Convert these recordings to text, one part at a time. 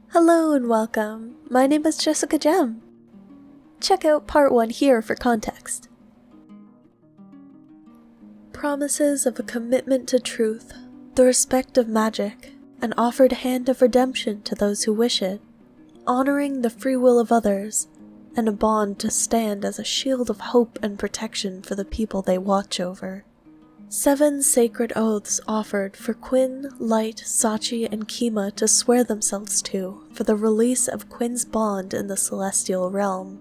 Hello and welcome. My name is Jessica Gem. Check out part 1 here for context. Promises of a commitment to truth, the respect of magic, an offered hand of redemption to those who wish it, honoring the free will of others, and a bond to stand as a shield of hope and protection for the people they watch over. 7 sacred oaths offered for Quinn, Light, Sachi, and Kima to swear themselves to for the release of Quinn's bond in the celestial realm.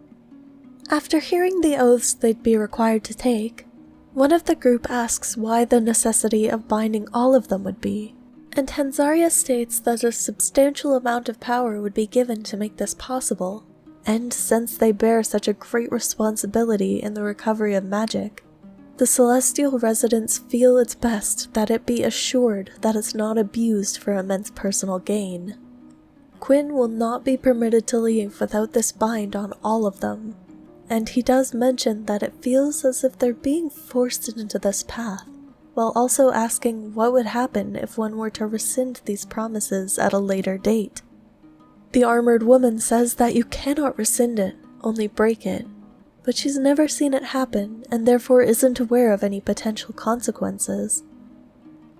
After hearing the oaths they'd be required to take, one of the group asks why the necessity of binding all of them would be, and Hanzaria states that a substantial amount of power would be given to make this possible, and since they bear such a great responsibility in the recovery of magic, the celestial residents feel it's best that it be assured that it's not abused for immense personal gain. Quinn will not be permitted to leave without this bind on all of them, and he does mention that it feels as if they're being forced into this path, while also asking what would happen if one were to rescind these promises at a later date. The armored woman says that you cannot rescind it, only break it, but she's never seen it happen and therefore isn't aware of any potential consequences.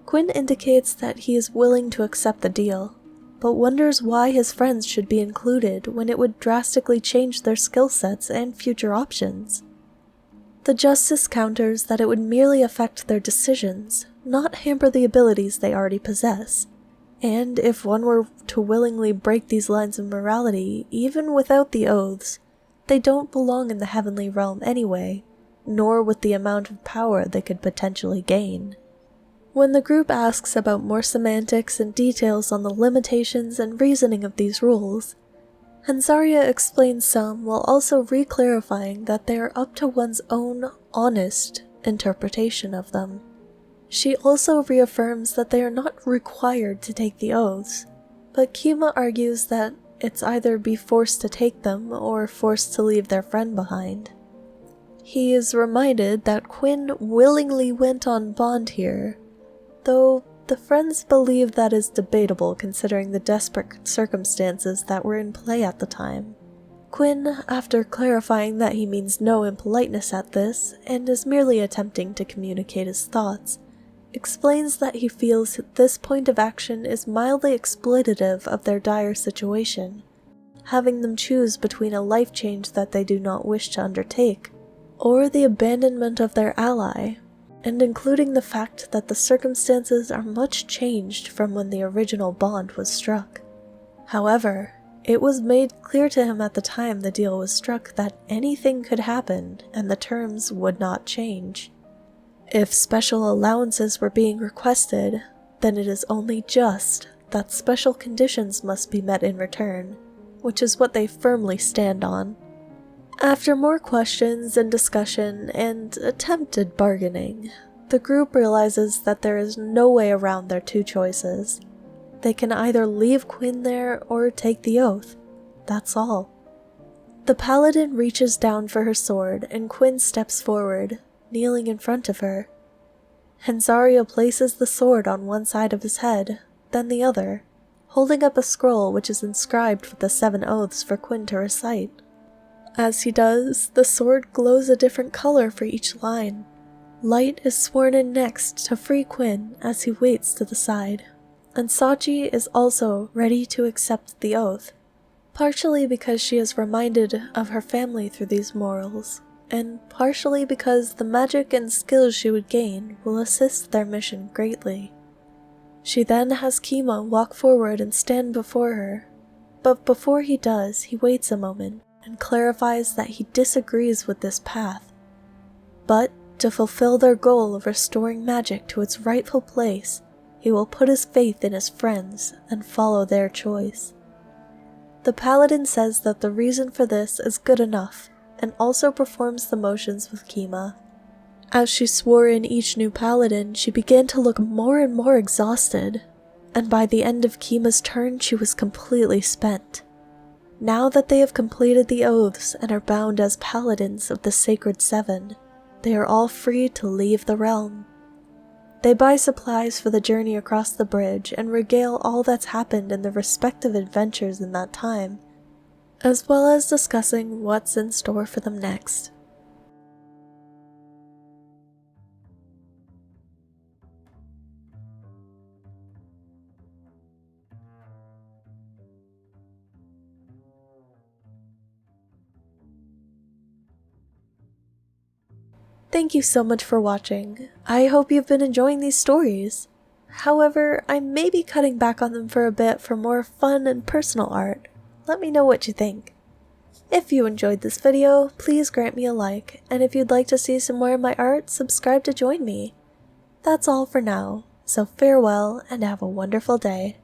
Quinn indicates that he is willing to accept the deal, but wonders why his friends should be included when it would drastically change their skill sets and future options. The Justice counters that it would merely affect their decisions, not hamper the abilities they already possess, and if one were to willingly break these lines of morality, even without the oaths, they don't belong in the heavenly realm anyway, nor with the amount of power they could potentially gain. When the group asks about more semantics and details on the limitations and reasoning of these rules, Hanzaria explains some while also re-clarifying that they are up to one's own honest interpretation of them. She also reaffirms that they are not required to take the oaths, but Kima argues that it's either be forced to take them or forced to leave their friend behind. He is reminded that Quinn willingly went on bond here, though the friends believe that is debatable considering the desperate circumstances that were in play at the time. Quinn, after clarifying that he means no impoliteness at this and is merely attempting to communicate his thoughts, explains that he feels this point of action is mildly exploitative of their dire situation, having them choose between a life change that they do not wish to undertake, or the abandonment of their ally, and including the fact that the circumstances are much changed from when the original bond was struck. However, it was made clear to him at the time the deal was struck that anything could happen and the terms would not change. If special allowances were being requested, then it is only just that special conditions must be met in return, which is what they firmly stand on. After more questions and discussion and attempted bargaining, the group realizes that there is no way around their two choices. They can either leave Quinn there or take the oath. That's all. The paladin reaches down for her sword and Quinn steps forward, kneeling in front of her. Hanzaria places the sword on one side of his head, then the other, holding up a scroll which is inscribed with the 7 oaths for Quinn to recite. As he does, the sword glows a different color for each line. Light is sworn in next to free Quinn as he waits to the side, and Sachi is also ready to accept the oath, partially because she is reminded of her family through these morals, and partially because the magic and skills she would gain will assist their mission greatly. She then has Kima walk forward and stand before her, but before he does, he waits a moment and clarifies that he disagrees with this path. But to fulfill their goal of restoring magic to its rightful place, he will put his faith in his friends and follow their choice. The paladin says that the reason for this is good enough, and also performs the motions with Kima. As she swore in each new paladin, she began to look more and more exhausted, and by the end of Kima's turn she was completely spent. Now that they have completed the oaths and are bound as paladins of the Sacred Seven, they are all free to leave the realm. They buy supplies for the journey across the bridge and regale all that's happened in their respective adventures in that time, as well as discussing what's in store for them next. Thank you so much for watching. I hope you've been enjoying these stories. However, I may be cutting back on them for a bit for more fun and personal art. Let me know what you think. If you enjoyed this video, please grant me a like, and if you'd like to see some more of my art, subscribe to join me. That's all for now, so farewell and have a wonderful day.